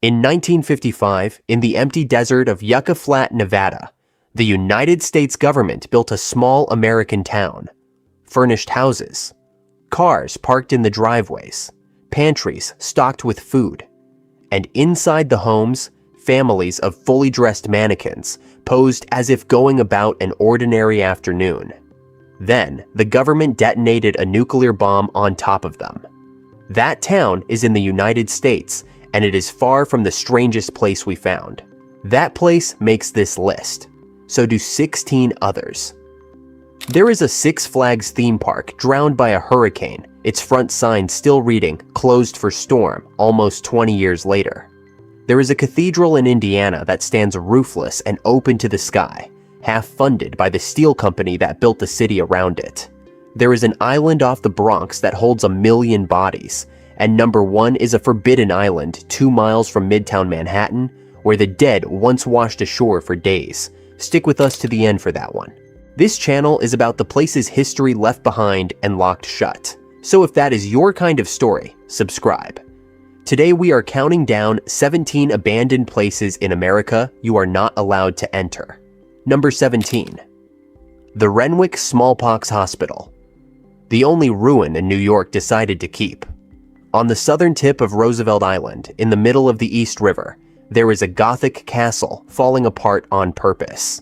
In 1955, in the empty desert of Yucca Flat, Nevada, the United States government built a small American town. Furnished houses, cars parked in the driveways, pantries stocked with food, and inside the homes, families of fully dressed mannequins posed as if going about an ordinary afternoon. Then, the government detonated a nuclear bomb on top of them. That town is in the United States, and it is far from the strangest place we found. That place makes this list. So do 16 others. There is a Six Flags theme park drowned by a hurricane, its front sign still reading, "Closed for storm," almost 20 years later. There is a cathedral in Indiana that stands roofless and open to the sky, half funded by the steel company that built the city around it. There is an island off the Bronx that holds 1 million bodies, and number 1 is a forbidden island 2 miles from Midtown Manhattan, where the dead once washed ashore for days. Stick with us to the end for that one. This channel is about the places history left behind and locked shut. So if that is your kind of story, subscribe. Today we are counting down 17 abandoned places in America you are not allowed to enter. Number 17. The Renwick Smallpox Hospital. The only ruin in New York decided to keep. On the southern tip of Roosevelt Island, in the middle of the East River, there is a Gothic castle falling apart on purpose.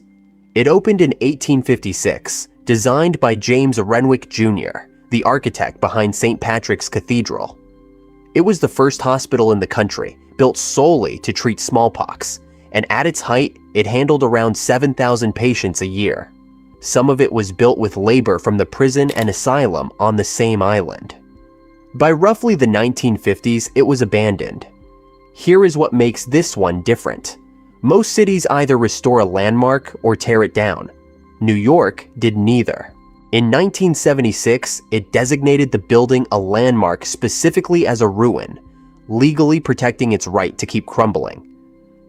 It opened in 1856, designed by James Renwick Jr., the architect behind St. Patrick's Cathedral. It was the first hospital in the country, built solely to treat smallpox, and at its height, it handled around 7,000 patients a year. Some of it was built with labor from the prison and asylum on the same island. By roughly the 1950s, it was abandoned. Here is what makes this one different. Most cities either restore a landmark or tear it down. New York did neither. In 1976, it designated the building a landmark specifically as a ruin, legally protecting its right to keep crumbling.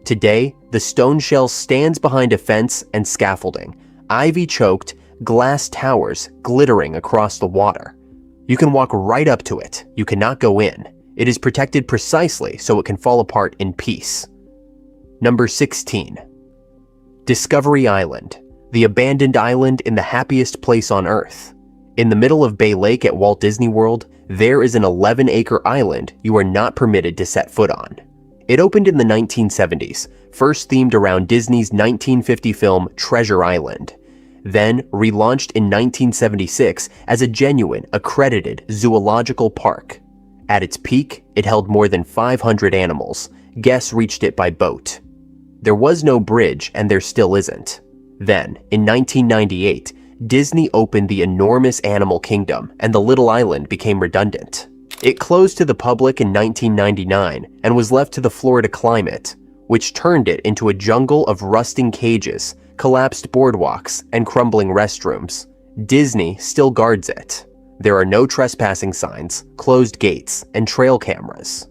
Today, the stone shell stands behind a fence and scaffolding, ivy-choked, glass towers glittering across the water. You can walk right up to it. You cannot go in. It is protected precisely so it can fall apart in peace. Number 16. Discovery Island, the abandoned island in the happiest place on Earth. In the middle of Bay Lake at Walt Disney World, there is an 11-acre island you are not permitted to set foot on. It opened in the 1970s, first themed around Disney's 1950 film Treasure Island, then relaunched in 1976 as a genuine, accredited zoological park. At its peak, it held more than 500 animals. Guests reached it by boat. There was no bridge, and there still isn't. Then, in 1998, Disney opened the enormous Animal Kingdom, and the little island became redundant. It closed to the public in 1999 and was left to the Florida climate, which turned it into a jungle of rusting cages, collapsed boardwalks, and crumbling restrooms. Disney still guards it. There are no trespassing signs, closed gates, and trail cameras.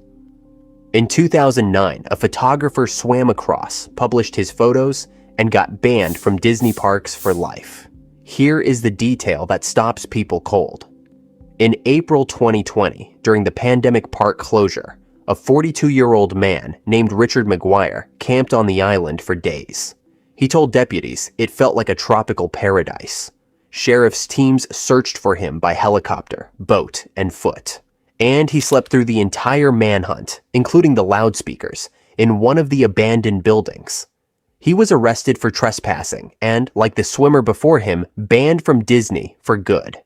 In 2009, a photographer swam across, published his photos, and got banned from Disney parks for life. Here is the detail that stops people cold. In April 2020, during the pandemic park closure, a 42-year-old man named Richard McGuire camped on the island for days. He told deputies it felt like a tropical paradise. Sheriff's teams searched for him by helicopter, boat, and foot. And he slept through the entire manhunt, including the loudspeakers, in one of the abandoned buildings. He was arrested for trespassing and, like the swimmer before him, banned from Disney for good.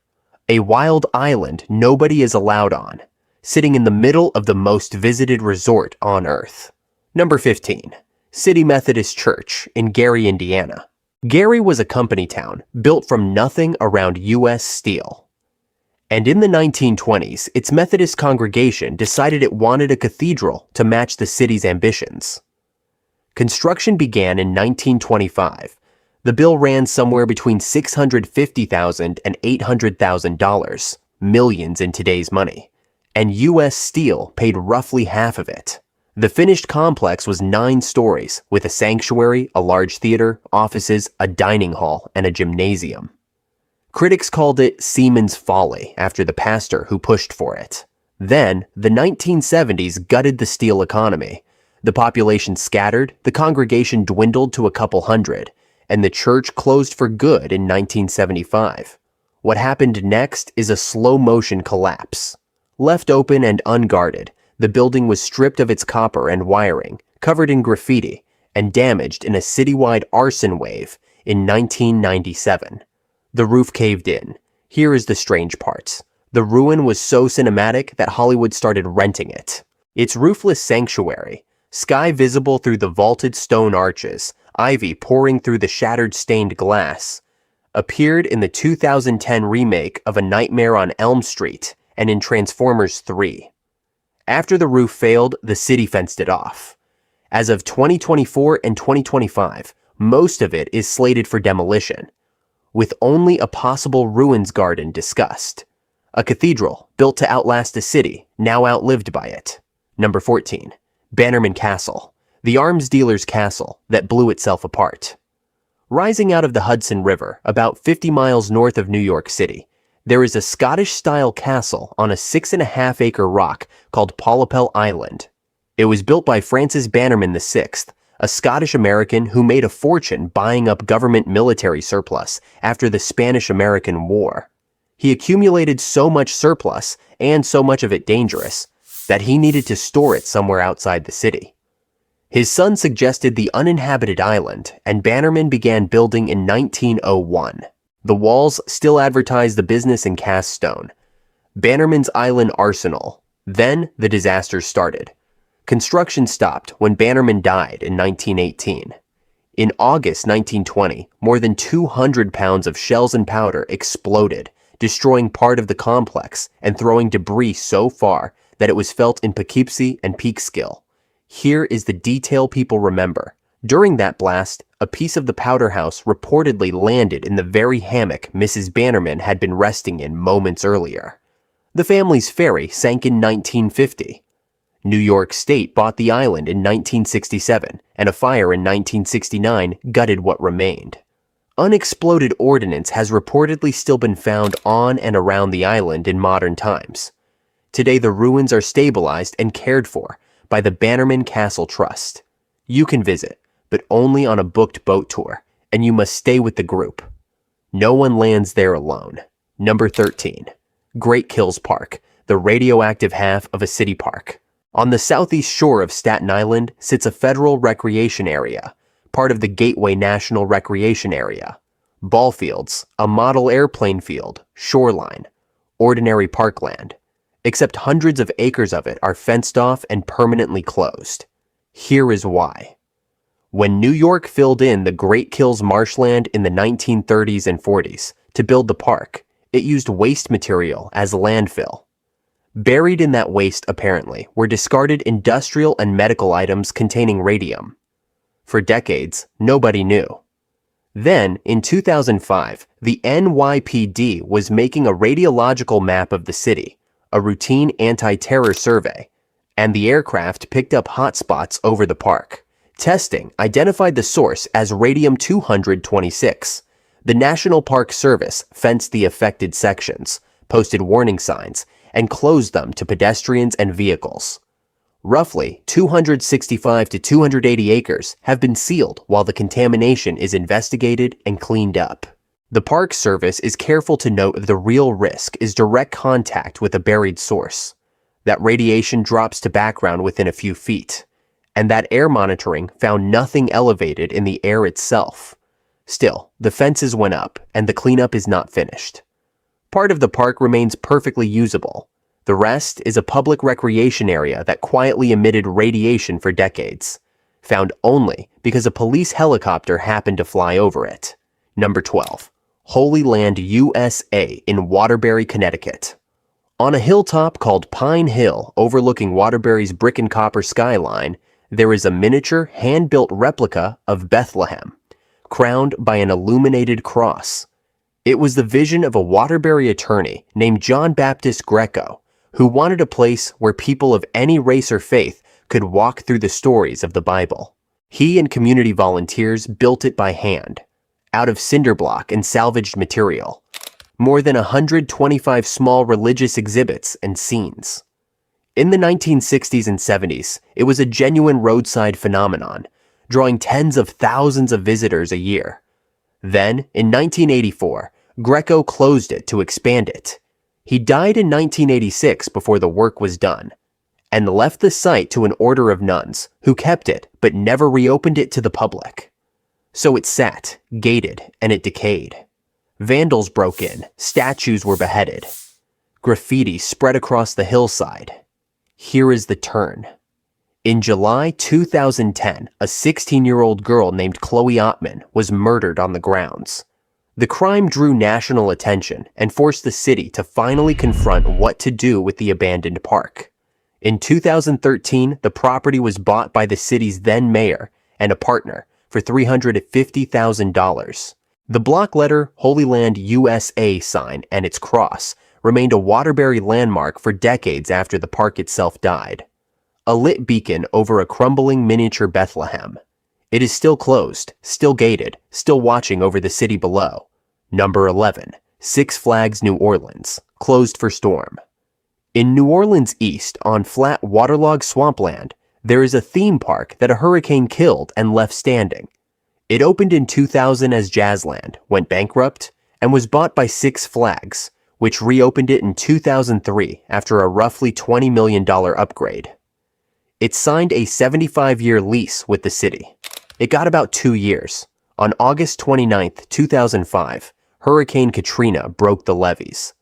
A wild island nobody is allowed on, sitting in the middle of the most visited resort on Earth. Number 15. City Methodist Church in Gary, Indiana. Gary was a company town built from nothing around U.S. Steel. And in the 1920s, its Methodist congregation decided it wanted a cathedral to match the city's ambitions. Construction began in 1925. The bill ran somewhere between $650,000 and $800,000, millions in today's money, and U.S. Steel paid roughly half of it. The finished complex was 9 stories, with a sanctuary, a large theater, offices, a dining hall, and a gymnasium. Critics called it Seaman's Folly after the pastor who pushed for it. Then, the 1970s gutted the steel economy. The population scattered, the congregation dwindled to a couple hundred, and the church closed for good in 1975. What happened next is a slow-motion collapse. Left open and unguarded, the building was stripped of its copper and wiring, covered in graffiti, and damaged in a citywide arson wave in 1997. The roof caved in. Here is the strange part. The ruin was so cinematic that Hollywood started renting it. Its roofless sanctuary, sky visible through the vaulted stone arches, ivy pouring through the shattered stained glass, appeared in the 2010 remake of A Nightmare on Elm Street and in Transformers 3. After the roof failed, the city fenced it off. As of 2024 and 2025, most of it is slated for demolition, with only a possible ruins garden discussed. A cathedral, built to outlast a city, now outlived by it. Number 14. Bannerman Castle, the arms dealer's castle that blew itself apart. Rising out of the Hudson River, about 50 miles north of New York City, there is a Scottish-style castle on a 6.5-acre rock called Plum Island. It was built by Francis Bannerman VI, a Scottish-American who made a fortune buying up government military surplus after the Spanish-American War. He accumulated so much surplus, and so much of it dangerous, that he needed to store it somewhere outside the city. His son suggested the uninhabited island, and Bannerman began building in 1901. The walls still advertise the business in cast stone. Bannerman's Island Arsenal. Then the disaster started. Construction stopped when Bannerman died in 1918. In August 1920, more than 200 pounds of shells and powder exploded, destroying part of the complex and throwing debris so far that it was felt in Poughkeepsie and Peekskill. Here is the detail people remember. During that blast, a piece of the powder house reportedly landed in the very hammock Mrs. Bannerman had been resting in moments earlier. The family's ferry sank in 1950. New York State bought the island in 1967, and a fire in 1969 gutted what remained. Unexploded ordnance has reportedly still been found on and around the island in modern times. Today the ruins are stabilized and cared for by the Bannerman Castle Trust. You can visit, but only on a booked boat tour, and you must stay with the group. No one lands there alone. Number 13. Great Kills Park, the radioactive half of a city park. On the southeast shore of Staten Island sits a federal recreation area, part of the Gateway National Recreation Area. Ball fields, a model airplane field, shoreline, ordinary parkland, except hundreds of acres of it are fenced off and permanently closed. Here is why. When New York filled in the Great Kills marshland in the 1930s and 40s to build the park, it used waste material as landfill. Buried in that waste, apparently, were discarded industrial and medical items containing radium. For decades, nobody knew. Then, in 2005, the NYPD was making a radiological map of the city, a routine anti-terror survey, and the aircraft picked up hotspots over the park. Testing identified the source as radium-226. The National Park Service fenced the affected sections, posted warning signs, and closed them to pedestrians and vehicles. Roughly 265 to 280 acres have been sealed while the contamination is investigated and cleaned up. The Park Service is careful to note the real risk is direct contact with a buried source, that radiation drops to background within a few feet, and that air monitoring found nothing elevated in the air itself. Still, the fences went up, and the cleanup is not finished. Part of the park remains perfectly usable. The rest is a public recreation area that quietly emitted radiation for decades, found only because a police helicopter happened to fly over it. Number 12. Holy Land, USA in Waterbury, Connecticut. On a hilltop called Pine Hill overlooking Waterbury's brick and copper skyline, there is a miniature hand-built replica of Bethlehem, crowned by an illuminated cross. It was the vision of a Waterbury attorney named John Baptist Greco, who wanted a place where people of any race or faith could walk through the stories of the Bible. He and community volunteers built it by hand, out of cinder block and salvaged material. More than 125 small religious exhibits and scenes. In the 1960s and 70s, it was a genuine roadside phenomenon, drawing tens of thousands of visitors a year. Then, in 1984, Greco closed it to expand it. He died in 1986 before the work was done, and left the site to an order of nuns, who kept it but never reopened it to the public. So it sat, gated, and it decayed. Vandals broke in, statues were beheaded. Graffiti spread across the hillside. Here is the turn. In July 2010, a 16-year-old girl named Chloe Ottman was murdered on the grounds. The crime drew national attention and forced the city to finally confront what to do with the abandoned park. In 2013, the property was bought by the city's then mayor and a partner for $350,000. The block letter Holy Land USA sign and its cross remained a Waterbury landmark for decades after the park itself died. A lit beacon over a crumbling miniature Bethlehem. It is still closed, still gated, still watching over the city below. Number 11, Six Flags New Orleans, closed for storm. In New Orleans East, on flat waterlogged swampland, there is a theme park that a hurricane killed and left standing. It opened in 2000 as Jazzland, went bankrupt, and was bought by Six Flags, which reopened it in 2003 after a roughly $20 million upgrade. It signed a 75-year lease with the city. It got about 2 years. On August 29, 2005, Hurricane Katrina broke the levees.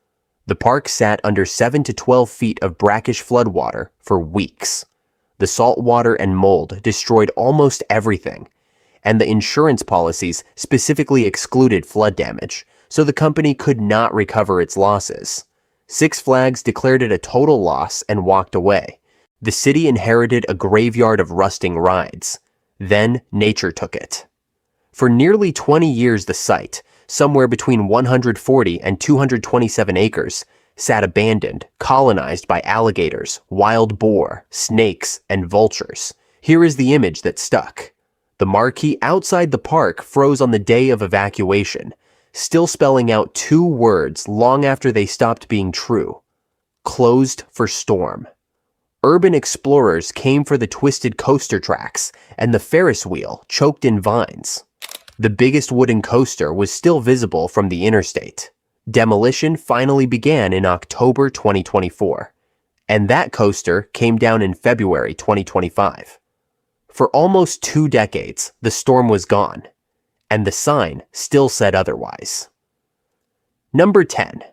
The park sat under 7 to 12 feet of brackish floodwater for weeks. The salt water and mold destroyed almost everything, and the insurance policies specifically excluded flood damage, so the company could not recover its losses. Six Flags declared it a total loss and walked away. The city inherited a graveyard of rusting rides. Then nature took it. For nearly 20 years the site, somewhere between 140 and 227 acres, sat abandoned, colonized by alligators, wild boar, snakes, and vultures. Here is the image that stuck. The marquee outside the park froze on the day of evacuation, still spelling out 2 words long after they stopped being true. Closed for storm. Urban explorers came for the twisted coaster tracks and the Ferris wheel choked in vines. The biggest wooden coaster was still visible from the interstate. Demolition finally began in October 2024, and that coaster came down in February 2025. For almost 2 decades, the storm was gone, and the sign still said otherwise. Number 10.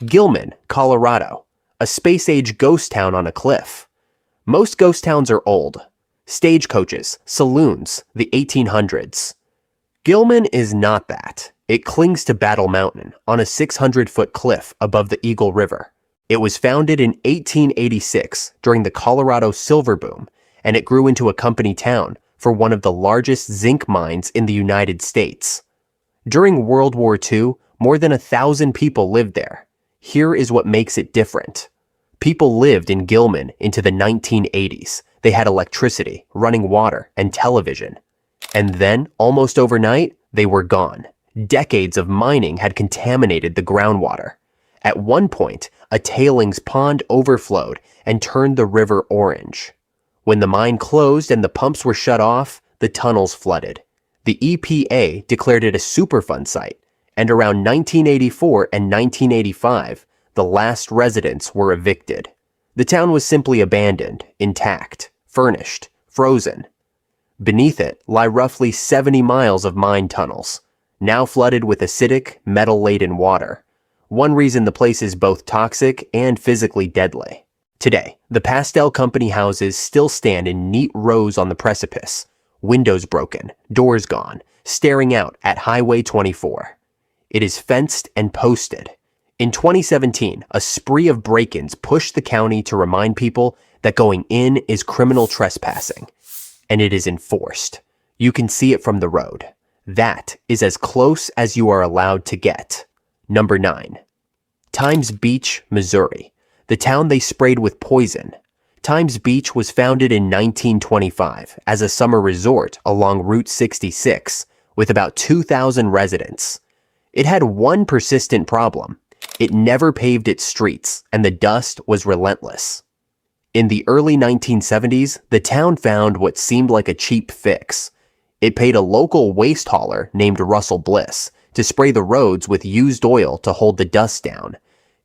Gilman, Colorado, a space-age ghost town on a cliff. Most ghost towns are old. Stagecoaches, saloons, the 1800s. Gilman is not that. It clings to Battle Mountain on a 600-foot cliff above the Eagle River. It was founded in 1886 during the Colorado silver boom, and it grew into a company town for one of the largest zinc mines in the United States. During World War II, more than 1,000 people lived there. Here is what makes it different. People lived in Gilman into the 1980s. They had electricity, running water, and television. And then, almost overnight, they were gone. Decades of mining had contaminated the groundwater. At one point, a tailings pond overflowed and turned the river orange. When the mine closed and the pumps were shut off, the tunnels flooded. The EPA declared it a Superfund site, and around 1984 and 1985, the last residents were evicted. The town was simply abandoned, intact, furnished, frozen. Beneath it lie roughly 70 miles of mine tunnels, now flooded with acidic, metal-laden water. One reason the place is both toxic and physically deadly. Today, the Pastel Company houses still stand in neat rows on the precipice, windows broken, doors gone, staring out at Highway 24. It is fenced and posted. In 2017, a spree of break-ins pushed the county to remind people that going in is criminal trespassing, and it is enforced. You can see it from the road. That is as close as you are allowed to get. Number 9. Times Beach, Missouri, the town they sprayed with poison. Times Beach was founded in 1925 as a summer resort along Route 66 with about 2,000 residents. It had one persistent problem. It never paved its streets, and the dust was relentless. In the early 1970s, the town found what seemed like a cheap fix. It paid a local waste hauler named Russell Bliss to spray the roads with used oil to hold the dust down.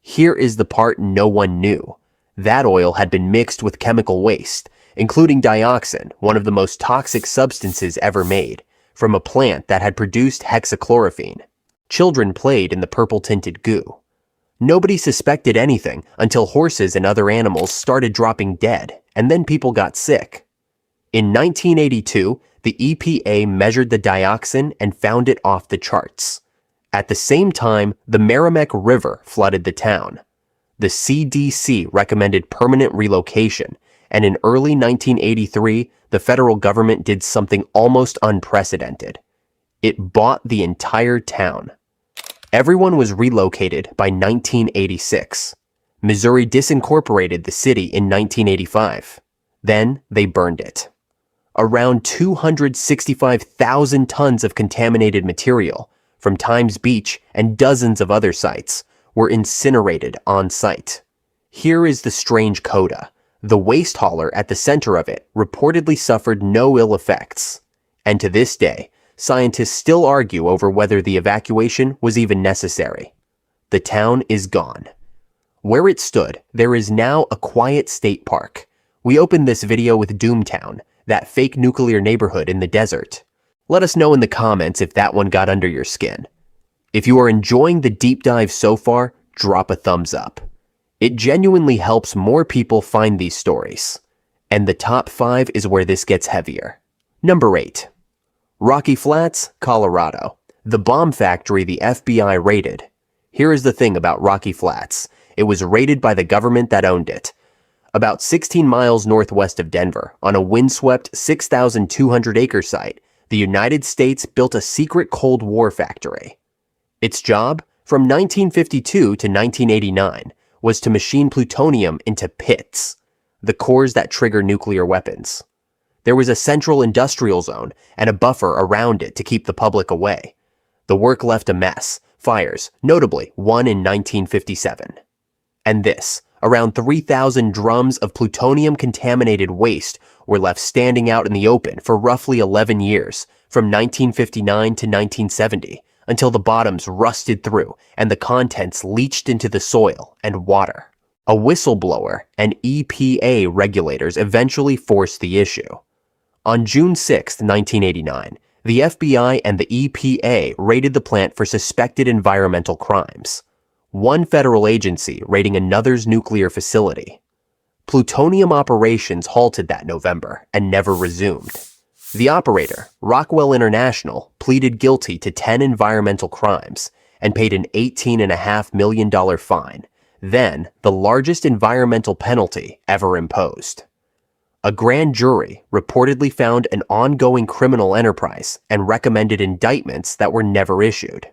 Here is the part no one knew. That oil had been mixed with chemical waste, including dioxin, one of the most toxic substances ever made, from a plant that had produced hexachlorophene. Children played in the purple-tinted goo. Nobody suspected anything until horses and other animals started dropping dead, and then people got sick. In 1982, the EPA measured the dioxin and found it off the charts. At the same time, the Merrimack River flooded the town. The CDC recommended permanent relocation, and in early 1983, the federal government did something almost unprecedented. It bought the entire town. Everyone was relocated by 1986. Missouri disincorporated the city in 1985. Then they burned it. Around 265,000 tons of contaminated material from Times Beach and dozens of other sites were incinerated on site. Here is the strange coda. The waste hauler at the center of it reportedly suffered no ill effects. And to this day, scientists still argue over whether the evacuation was even necessary. The town is gone. Where it stood, there is now a quiet state park. We opened this video with Doomtown, that fake nuclear neighborhood in the desert. Let us know in the comments if that one got under your skin. If you are enjoying the deep dive so far, drop a thumbs up. It genuinely helps more people find these stories. And the top 5 is where this gets heavier. Number 8. Rocky Flats, Colorado. The bomb factory the FBI raided. Here is the thing about Rocky Flats. It was raided by the government that owned it. About 16 miles northwest of Denver, on a windswept 6,200-acre site, the United States built a secret Cold War factory. Its job, from 1952 to 1989, was to machine plutonium into pits, the cores that trigger nuclear weapons. There was a central industrial zone and a buffer around it to keep the public away. The work left a mess, fires, notably one in 1957. And this, around 3,000 drums of plutonium-contaminated waste were left standing out in the open for roughly 11 years, from 1959 to 1970, until the bottoms rusted through and the contents leached into the soil and water. A whistleblower and EPA regulators eventually forced the issue. On June 6, 1989, the FBI and the EPA raided the plant for suspected environmental crimes. One federal agency raiding another's nuclear facility. Plutonium operations halted that November and never resumed. The operator, Rockwell International, pleaded guilty to 10 environmental crimes and paid an $18.5 million fine, then the largest environmental penalty ever imposed. A grand jury reportedly found an ongoing criminal enterprise and recommended indictments that were never issued.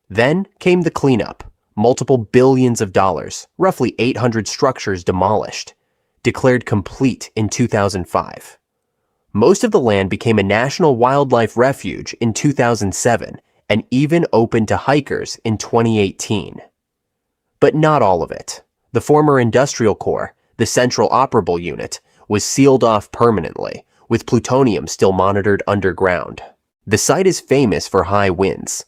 Then came the cleanup. Multiple billions of dollars, roughly 800 structures demolished, declared complete in 2005. Most of the land became a national wildlife refuge in 2007 and even opened to hikers in 2018. But not all of it. The former industrial core, the Central Operable Unit, was sealed off permanently, with plutonium still monitored underground. The site is famous for high winds,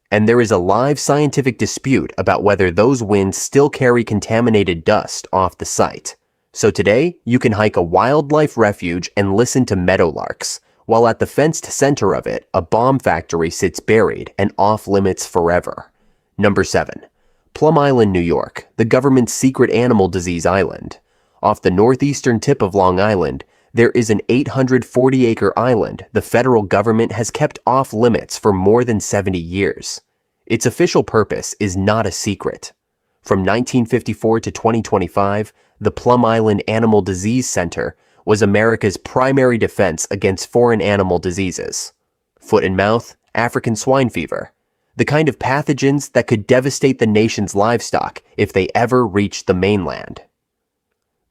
and there is a live scientific dispute about whether those winds still carry contaminated dust off the site. So today, you can hike a wildlife refuge and listen to meadowlarks, while at the fenced center of it, a bomb factory sits buried and off limits forever. Number 7. Plum Island, New York, the government's secret animal disease island. Off the northeastern tip of Long Island, there is an 840-acre island the federal government has kept off limits for more than 70 years. Its official purpose is not a secret. From 1954 to 2025, the Plum Island Animal Disease Center was America's primary defense against foreign animal diseases. Foot and mouth, African swine fever, the kind of pathogens that could devastate the nation's livestock if they ever reached the mainland.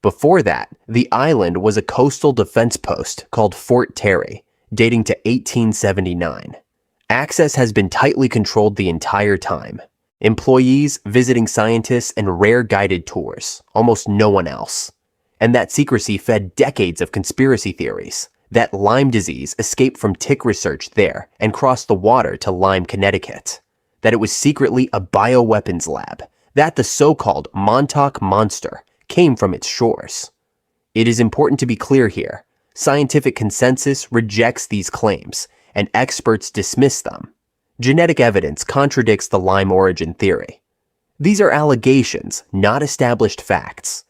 Before that, the island was a coastal defense post called Fort Terry, dating to 1879. Access has been tightly controlled the entire time. Employees, visiting scientists, and rare guided tours. Almost no one else. And that secrecy fed decades of conspiracy theories. That Lyme disease escaped from tick research there and crossed the water to Lyme, Connecticut. That it was secretly a bioweapons lab. That the so-called Montauk Monster came from its shores. It is important to be clear here. Scientific consensus rejects these claims, and experts dismiss them. Genetic evidence contradicts the Lyme origin theory. These are allegations, not established facts.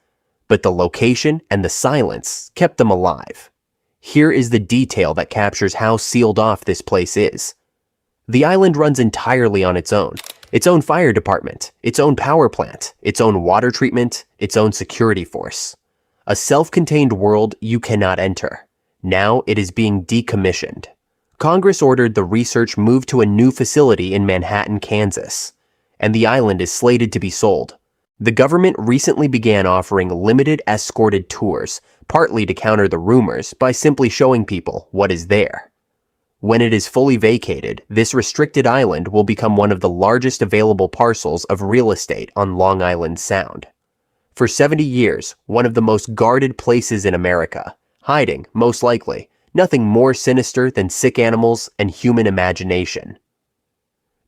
But the location and the silence kept them alive. Here is the detail that captures how sealed off this place is. The island runs entirely on its own fire department, its own power plant, its own water treatment, its own security force. A self-contained world you cannot enter. Now it is being decommissioned. Congress ordered the research moved to a new facility in Manhattan, Kansas, and the island is slated to be sold. The government recently began offering limited escorted tours, partly to counter the rumors by simply showing people what is there. When it is fully vacated, this restricted island will become one of the largest available parcels of real estate on Long Island Sound. For 70 years, one of the most guarded places in America, hiding, most likely, nothing more sinister than sick animals and human imagination.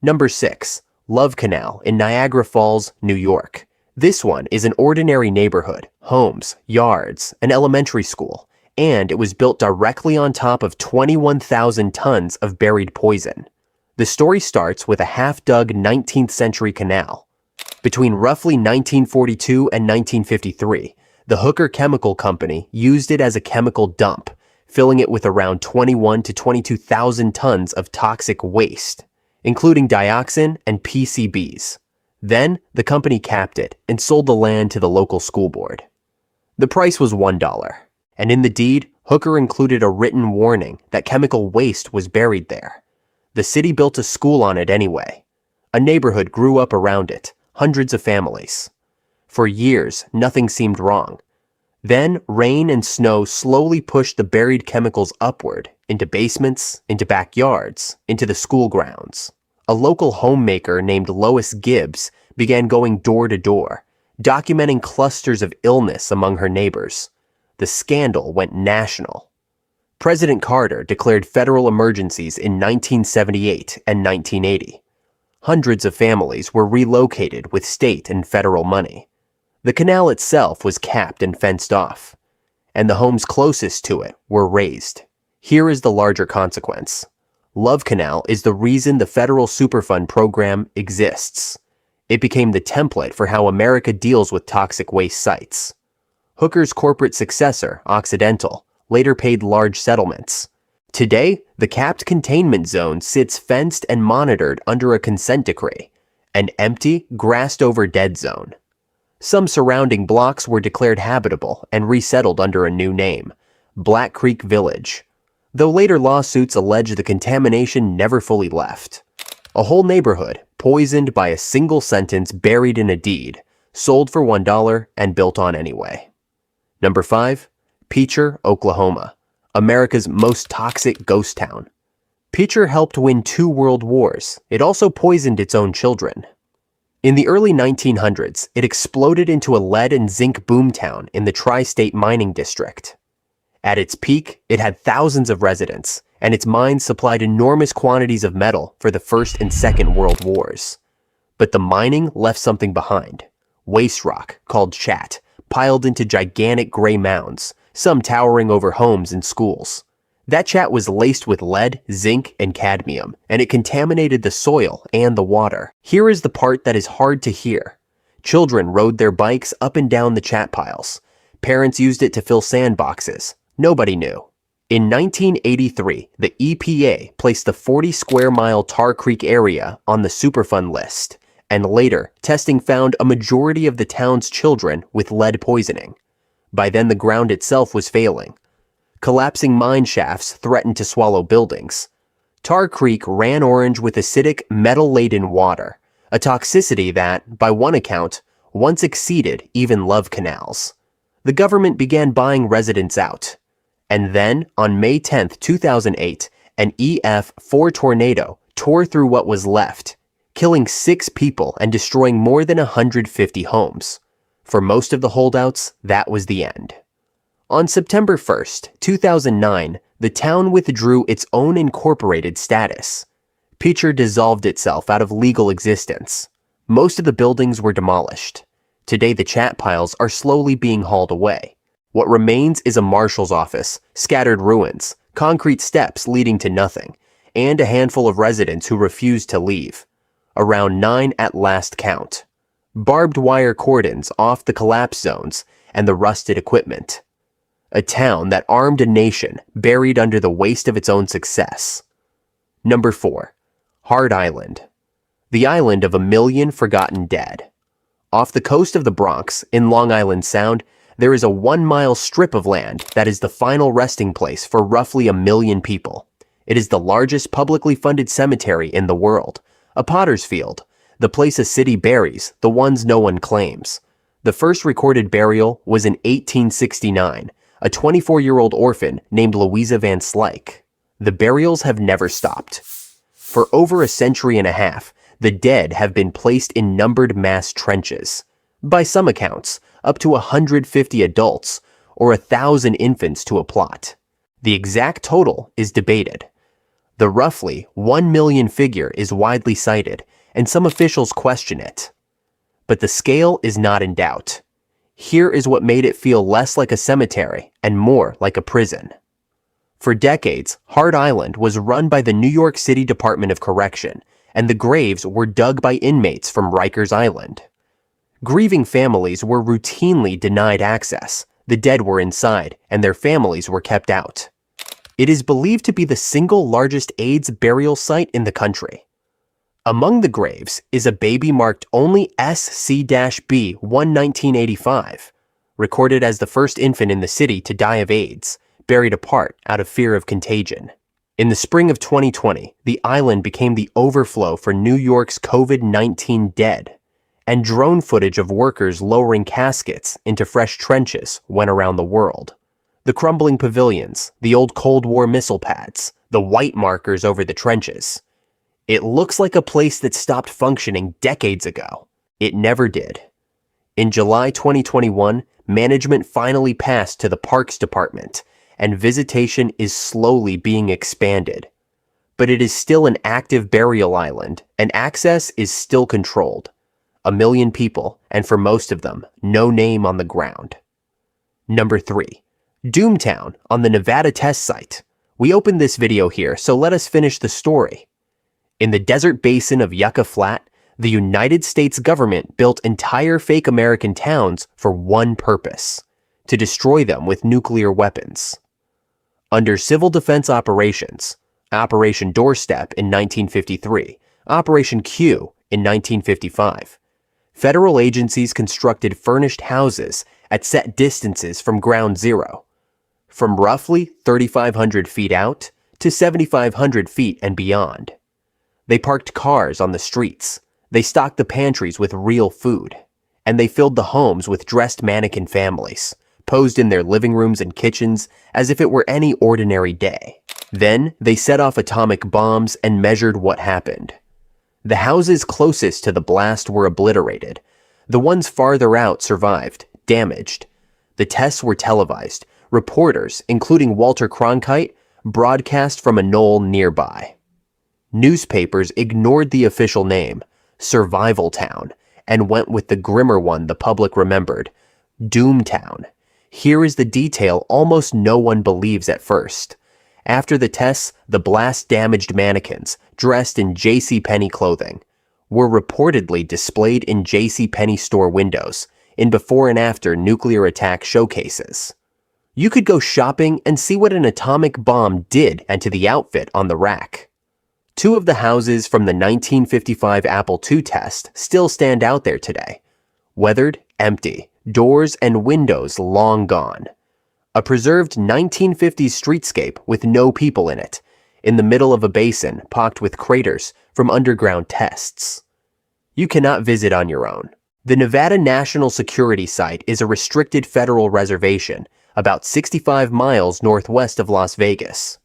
Number 6. Love Canal in Niagara Falls, New York. This one is an ordinary neighborhood, homes, yards, an elementary school, and it was built directly on top of 21,000 tons of buried poison. The story starts with a half-dug 19th century canal. Between roughly 1942 and 1953, the Hooker Chemical Company used it as a chemical dump, filling it with around 21 to 22,000 tons of toxic waste, including dioxin and PCBs. Then, the company capped it and sold the land to the local school board. The price was $1, and in the deed, Hooker included a written warning that chemical waste was buried there. The city built a school on it anyway. A neighborhood grew up around it, hundreds of families. For years, nothing seemed wrong. Then, rain and snow slowly pushed the buried chemicals upward, into basements, into backyards, into the school grounds. A local homemaker named Lois Gibbs began going door to door, documenting clusters of illness among her neighbors. The scandal went national. President Carter declared federal emergencies in 1978 and 1980. Hundreds of families were relocated with state and federal money. The canal itself was capped and fenced off, and the homes closest to it were razed. Here is the larger consequence. Love Canal is the reason the federal Superfund program exists. It became the template for how America deals with toxic waste sites. Hooker's corporate successor, Occidental, later paid large settlements. Today, the capped containment zone sits fenced and monitored under a consent decree, an empty, grassed-over dead zone. Some surrounding blocks were declared habitable and resettled under a new name, Black Creek Village, though later lawsuits allege the contamination never fully left. A whole neighborhood, poisoned by a single sentence buried in a deed, sold for $1 and built on anyway. Number 5. Picher, Oklahoma. America's most toxic ghost town. Picher helped win 2 world wars. It also poisoned its own children. In the early 1900s, it exploded into a lead and zinc boomtown in the tri-state mining district. At its peak, it had thousands of residents, and its mines supplied enormous quantities of metal for the First and Second World Wars. But the mining left something behind. Waste rock, called chat, piled into gigantic gray mounds, some towering over homes and schools. That chat was laced with lead, zinc, and cadmium, and it contaminated the soil and the water. Here is the part that is hard to hear. Children rode their bikes up and down the chat piles. Parents used it to fill sandboxes. Nobody knew. In 1983, the EPA placed the 40-square-mile Tar Creek area on the Superfund list, and later, testing found a majority of the town's children with lead poisoning. By then, the ground itself was failing. Collapsing mine shafts threatened to swallow buildings. Tar Creek ran orange with acidic, metal-laden water, a toxicity that, by one account, once exceeded even Love Canals. The government began buying residents out. And then, on May 10, 2008, an EF4 tornado tore through what was left, killing 6 people and destroying more than 150 homes. For most of the holdouts, that was the end. On September 1st, 2009, the town withdrew its own incorporated status. Picher dissolved itself out of legal existence. Most of the buildings were demolished. Today, the chat piles are slowly being hauled away. What remains is a marshal's office, scattered ruins, concrete steps leading to nothing, and a handful of residents who refuse to leave. Around 9 at last count. Barbed wire cordons off the collapse zones and the rusted equipment. A town that armed a nation buried under the waste of its own success. Number 4. Hart Island. The island of a million forgotten dead. Off the coast of the Bronx, in Long Island Sound, there is a 1-mile strip of land that is the final resting place for roughly 1 million people. It is the largest publicly funded cemetery in the world, a potter's field, the place a city buries, the ones no one claims. The first recorded burial was in 1869, a 24-year-old orphan named Louisa Van Slyke. The burials have never stopped. For over a century and a half, the dead have been placed in numbered mass trenches. By some accounts, up to 150 adults, or 1,000 infants to a plot. The exact total is debated. The roughly 1 million figure is widely cited, and some officials question it. But the scale is not in doubt. Here is what made it feel less like a cemetery and more like a prison. For decades, Hart Island was run by the New York City Department of Correction, and the graves were dug by inmates from Rikers Island. Grieving families were routinely denied access. The dead were inside, and their families were kept out. It is believed to be the single largest AIDS burial site in the country. Among the graves is a baby marked only SC-B 1985, recorded as the first infant in the city to die of AIDS, buried apart out of fear of contagion. In the spring of 2020, the island became the overflow for New York's COVID-19 dead, and drone footage of workers lowering caskets into fresh trenches went around the world. The crumbling pavilions, the old Cold War missile pads, the white markers over the trenches. It looks like a place that stopped functioning decades ago. It never did. In July 2021, management finally passed to the Parks Department, and visitation is slowly being expanded. But it is still an active burial island, and access is still controlled. 1 million people, and for most of them, no name on the ground. Number 3. Doomtown on the Nevada test site. We opened this video here, so let us finish the story. In the desert basin of Yucca Flat, the United States government built entire fake American towns for one purpose: to destroy them with nuclear weapons. Under civil defense operations, Operation Doorstep in 1953, Operation Q in 1955, federal agencies constructed furnished houses at set distances from ground zero, from roughly 3,500 feet out to 7,500 feet and beyond. They parked cars on the streets, they stocked the pantries with real food, and they filled the homes with dressed mannequin families, posed in their living rooms and kitchens as if it were any ordinary day. Then they set off atomic bombs and measured what happened. The houses closest to the blast were obliterated. The ones farther out survived, damaged. The tests were televised. Reporters, including Walter Cronkite, broadcast from a knoll nearby. Newspapers ignored the official name, Survival Town, and went with the grimmer one the public remembered, Doomtown. Here is the detail almost no one believes at first. After the tests, the blast-damaged mannequins, dressed in JCPenney clothing, were reportedly displayed in JCPenney store windows, in before and after nuclear attack showcases. You could go shopping and see what an atomic bomb did and to the outfit on the rack. 2 of the houses from the 1955 Apple II test still stand out there today. Weathered, empty, doors and windows long gone. A preserved 1950s streetscape with no people in it, in the middle of a basin pocked with craters from underground tests. You cannot visit on your own. The Nevada National Security Site is a restricted federal reservation about 65 miles northwest of Las Vegas.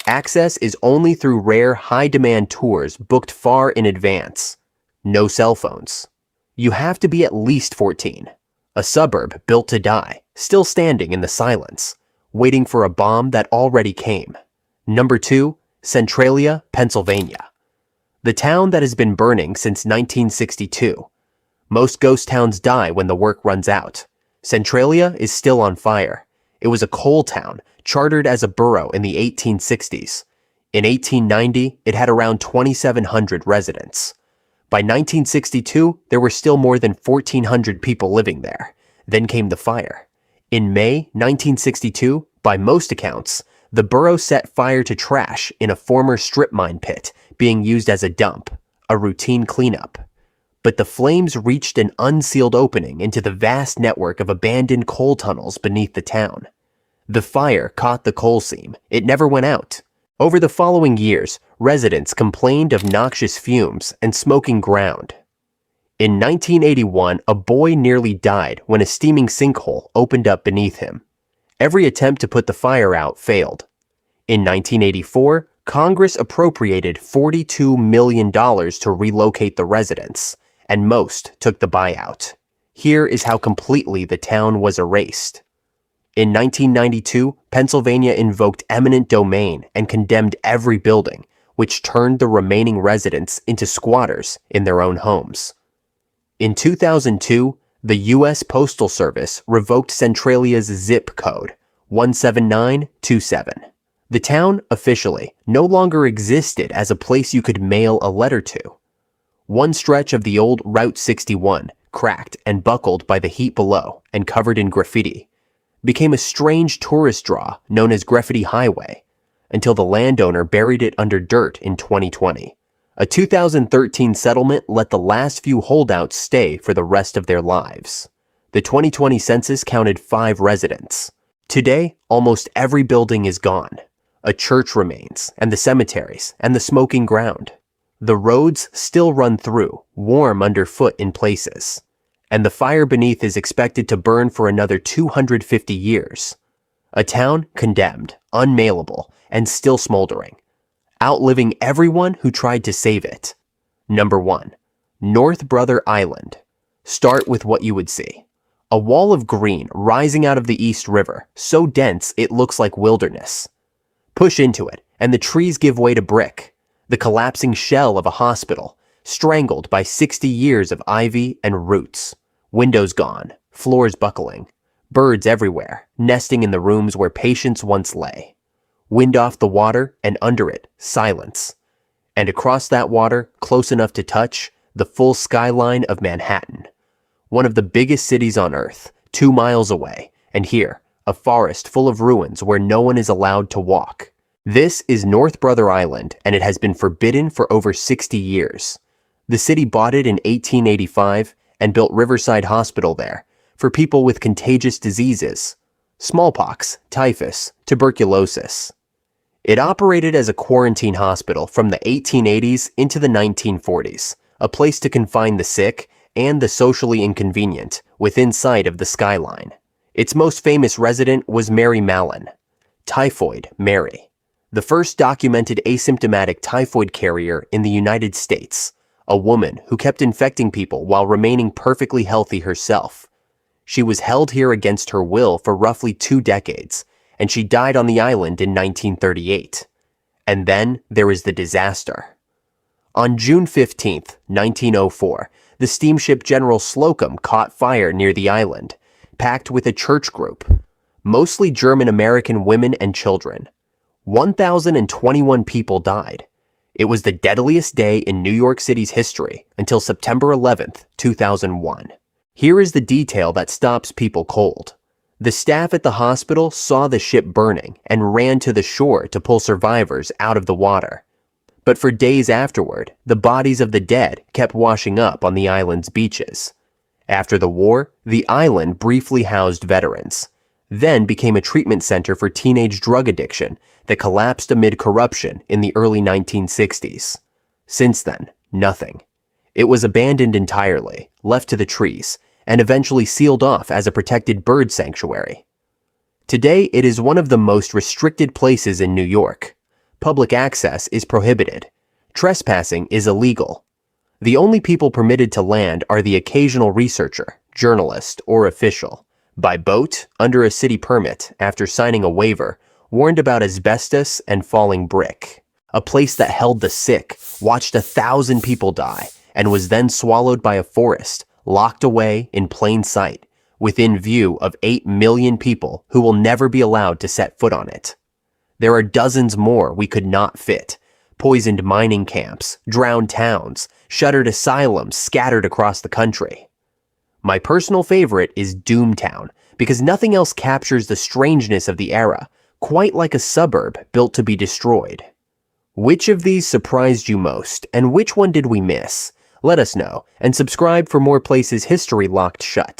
Access is only through rare high-demand tours booked far in advance. No cell phones. You have to be at least 14. a suburb built to die, still standing in the silence, waiting for a bomb that already came. Number 2, Centralia, Pennsylvania. The town that has been burning since 1962. Most ghost towns die when the work runs out. Centralia is still on fire. It was a coal town, chartered as a borough in the 1860s. In 1890, it had around 2,700 residents. By 1962, there were still more than 1,400 people living there. Then came the fire. In May 1962, by most accounts, the borough set fire to trash in a former strip mine pit being used as a dump, a routine cleanup. But the flames reached an unsealed opening into the vast network of abandoned coal tunnels beneath the town. The fire caught the coal seam. It never went out. Over the following years, residents complained of noxious fumes and smoking ground. In 1981, a boy nearly died when a steaming sinkhole opened up beneath him. Every attempt to put the fire out failed. In 1984, Congress appropriated $42 million to relocate the residents, and most took the buyout. Here is how completely the town was erased. In 1992, Pennsylvania invoked eminent domain and condemned every building, which turned the remaining residents into squatters in their own homes. In 2002, the U.S. Postal Service revoked Centralia's zip code, 17927. The town, officially, no longer existed as a place you could mail a letter to. One stretch of the old Route 61, cracked and buckled by the heat below and covered in graffiti, became a strange tourist draw known as Graffiti Highway, until the landowner buried it under dirt in 2020. A 2013 settlement let the last few holdouts stay for the rest of their lives. The 2020 census counted 5 residents. Today, almost every building is gone. A church remains, and the cemeteries, and the smoking ground. The roads still run through, warm underfoot in places. And the fire beneath is expected to burn for another 250 years. A town condemned, unmailable, and still smoldering, outliving everyone who tried to save it. Number 1, North Brother Island. Start with what you would see. A wall of green rising out of the East River, so dense it looks like wilderness. Push into it, and the trees give way to brick, the collapsing shell of a hospital, strangled by 60 years of ivy and roots. Windows gone, floors buckling, birds everywhere, nesting in the rooms where patients once lay. Wind off the water, and under it, silence. And across that water, close enough to touch, the full skyline of Manhattan. One of the biggest cities on Earth, 2 miles away, and here, a forest full of ruins where no one is allowed to walk. This is North Brother Island, and it has been forbidden for over 60 years. The city bought it in 1885 and built Riverside Hospital there for people with contagious diseases, smallpox, typhus, tuberculosis. It operated as a quarantine hospital from the 1880s into the 1940s, a place to confine the sick and the socially inconvenient within sight of the skyline. Its most famous resident was Mary Mallon, Typhoid Mary, the first documented asymptomatic typhoid carrier in the United States, a woman who kept infecting people while remaining perfectly healthy herself. She was held here against her will for roughly 2 decades, and she died on the island in 1938. And then there is the disaster. On June 15, 1904, the steamship General Slocum caught fire near the island, packed with a church group, mostly German-American women and children. 1,021 people died. It was the deadliest day in New York City's history until September 11, 2001. Here is the detail that stops people cold. The staff at the hospital saw the ship burning and ran to the shore to pull survivors out of the water. But for days afterward, the bodies of the dead kept washing up on the island's beaches. After the war, the island briefly housed veterans, then became a treatment center for teenage drug addiction that collapsed amid corruption in the early 1960s. Since then, nothing. It was abandoned entirely, left to the trees, and eventually sealed off as a protected bird sanctuary. Today, it is one of the most restricted places in New York. Public access is prohibited. Trespassing is illegal. The only people permitted to land are the occasional researcher, journalist, or official. By boat, under a city permit, after signing a waiver, warned about asbestos and falling brick. A place that held the sick, watched 1,000 people die, and was then swallowed by a forest, locked away in plain sight, within view of 8 million people who will never be allowed to set foot on it. There are dozens more we could not fit. Poisoned mining camps, drowned towns, shuttered asylums scattered across the country. My personal favorite is Doomtown, because nothing else captures the strangeness of the era, quite like a suburb built to be destroyed. Which of these surprised you most, and which one did we miss? Let us know, and subscribe for more places history locked shut.